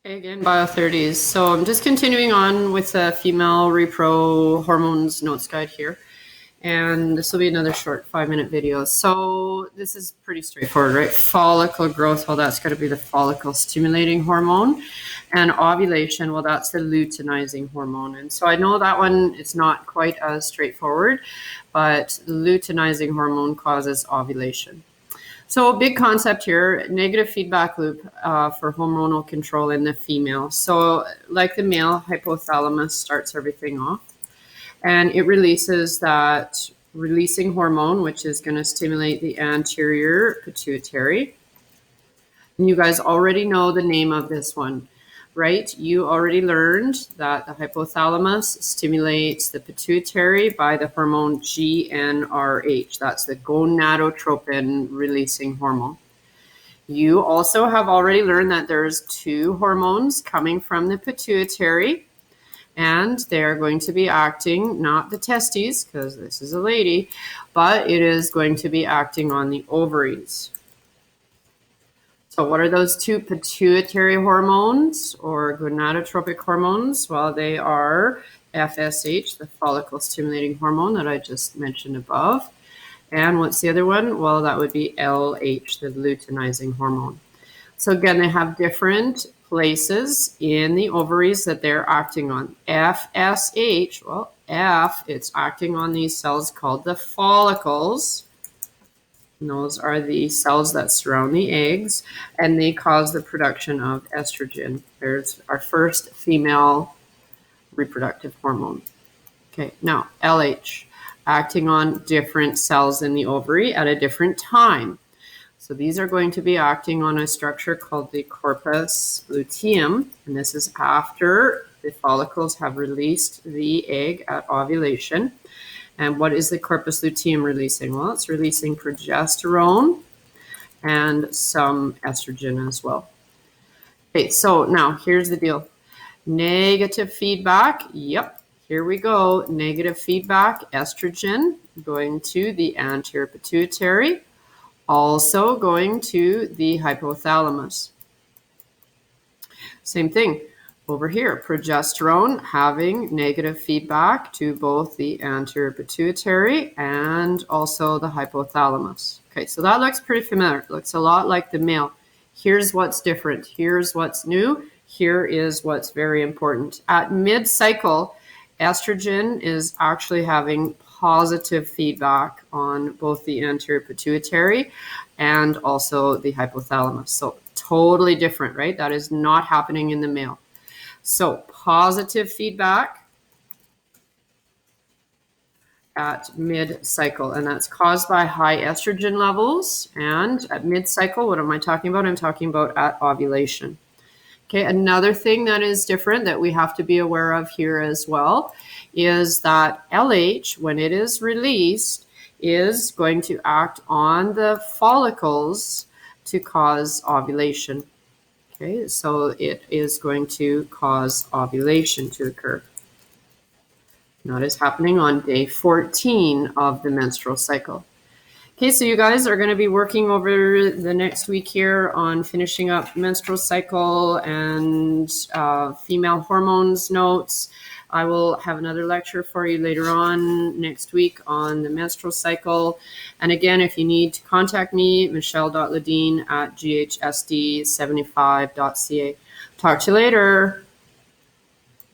Okay, again, Bio30s. So I'm just continuing on with the female repro hormones notes guide here. And this will be another short 5-minute video. So this is pretty straightforward, right? Follicle growth, well, that's got to be the follicle stimulating hormone. And ovulation, well, that's the luteinizing hormone. And so I know that one is not quite as straightforward, but luteinizing hormone causes ovulation. So a big concept here, negative feedback loop for hormonal control in the female. So like the male, hypothalamus starts everything off, and it releases that releasing hormone, which is going to stimulate the anterior pituitary. And you guys already know the name of this one, right? You already learned that the hypothalamus stimulates the pituitary by the hormone GnRH. That's the gonadotropin releasing hormone. You also have already learned that there's two hormones coming from the pituitary, and they're going to be acting, not the testes, because this is a lady, but it is going to be acting on the ovaries. So what are those two pituitary hormones or gonadotropic hormones? Well, they are FSH, the follicle stimulating hormone that I just mentioned above. And what's the other one? Well, that would be LH, the luteinizing hormone. So again, they have different places in the ovaries that they're acting on. FSH, well, F, it's acting on these cells called the follicles. And those are the cells that surround the eggs, and they cause the production of estrogen. There's our first female reproductive hormone. Okay, now LH, acting on different cells in the ovary at a different time. So these are going to be acting on a structure called the corpus luteum, and this is after the follicles have released the egg at ovulation. And what is the corpus luteum releasing? Well, it's releasing progesterone and some estrogen as well. Okay, so now here's the deal. Negative feedback, yep, here we go. Negative feedback, estrogen going to the anterior pituitary, also going to the hypothalamus. Same thing. Over here, progesterone having negative feedback to both the anterior pituitary and also the hypothalamus. Okay, so that looks pretty familiar. It looks a lot like the male. Here's what's different. Here's what's new. Here is what's very important. At mid-cycle, estrogen is actually having positive feedback on both the anterior pituitary and also the hypothalamus. So totally different, right? That is not happening in the male. So positive feedback at mid-cycle, and that's caused by high estrogen levels. And at mid-cycle, what am I talking about? I'm talking about at ovulation. Okay, another thing that is different that we have to be aware of here as well is that LH, when it is released, is going to act on the follicles to cause ovulation. Okay, so it is going to cause ovulation to occur. That is happening on day 14 of the menstrual cycle. Okay, so you guys are going to be working over the next week here on finishing up menstrual cycle and female hormones notes. I will have another lecture for you later on next week on the menstrual cycle. And again, if you need to contact me, michelle.ledeen@ghsd75.ca. Talk to you later.